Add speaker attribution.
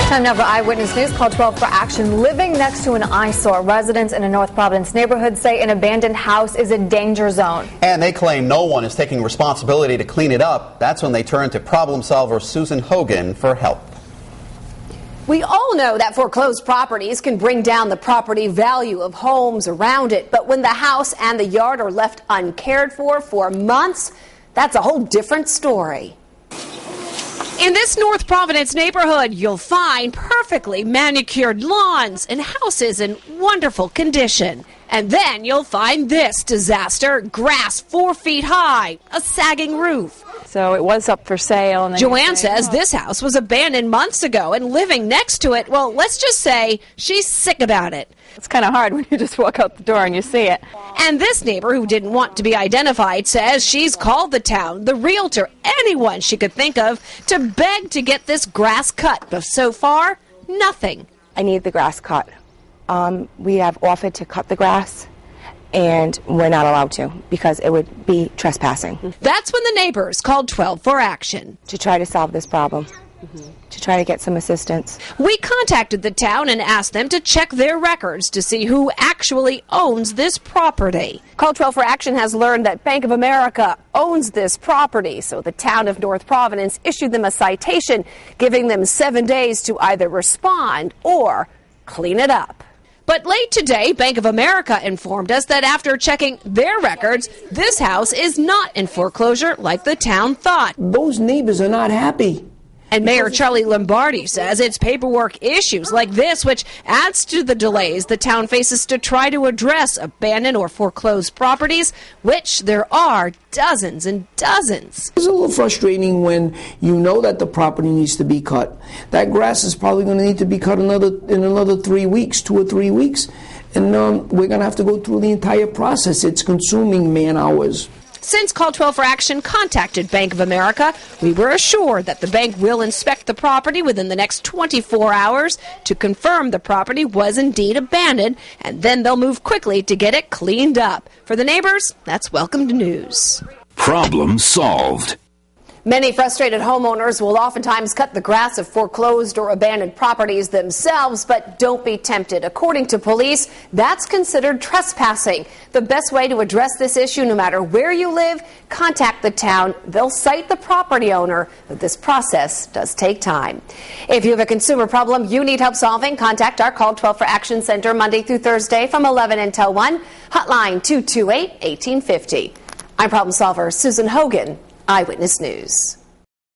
Speaker 1: Time now for Eyewitness News. Call 12 for action. Living next to an eyesore. Residents in a North Providence neighborhood say an abandoned house is a danger zone.
Speaker 2: And they claim no one is taking responsibility to clean it up. That's when they turn to problem solver Susan Hogan for help.
Speaker 3: We all know that foreclosed properties can bring down the property value of homes around it. But when the house and the yard are left uncared for months, that's a whole different story. In this North Providence neighborhood, you'll find perfectly manicured lawns and houses in wonderful condition. And then you'll find this disaster, grass 4 feet high, a sagging roof.
Speaker 4: So it was up for sale. And
Speaker 3: Joanne says this house was abandoned months ago, and living next to it, well, let's just say she's sick about it.
Speaker 4: It's kind of hard when you just walk out the door and you see it.
Speaker 3: And this neighbor, who didn't want to be identified, says she's called the town, the realtor, anyone she could think of, to beg to get this grass cut. But so far, nothing.
Speaker 5: I need the grass cut. We have offered to cut the grass, and we're not allowed to because it would be trespassing.
Speaker 3: That's when the neighbors called 12 for action.
Speaker 5: To try to solve this problem. To try to get some assistance.
Speaker 3: We contacted the town and asked them to check their records to see who actually owns this property. Call 12 for Action has learned that Bank of America owns this property, so the town of North Providence issued them a citation, giving them 7 days to either respond or clean it up. But late today, Bank of America informed us that after checking their records, this house is not in foreclosure like the town thought.
Speaker 6: Those neighbors are not happy.
Speaker 3: And Mayor Charlie Lombardi says it's paperwork issues like this which adds to the delays the town faces to try to address abandoned or foreclosed properties, which there are dozens and dozens.
Speaker 6: It's a little frustrating when you know that the property needs to be cut. That grass is probably going to need to be cut in another 3 weeks, 2 or 3 weeks. And we're going to have to go through the entire process. It's consuming man hours.
Speaker 3: Since Call 12 for Action contacted Bank of America, we were assured that the bank will inspect the property within the next 24 hours to confirm the property was indeed abandoned, and then they'll move quickly to get it cleaned up. For the neighbors, that's welcome news.
Speaker 7: Problem solved.
Speaker 3: Many frustrated homeowners will oftentimes cut the grass of foreclosed or abandoned properties themselves, but don't be tempted. According to police, that's considered trespassing. The best way to address this issue, no matter where you live, contact the town. They'll cite the property owner, but this process does take time. If you have a consumer problem you need help solving, contact our Call 12 for Action Center Monday through Thursday from 11 until 1, hotline 228-1850. I'm problem solver Susan Hogan, Eyewitness News.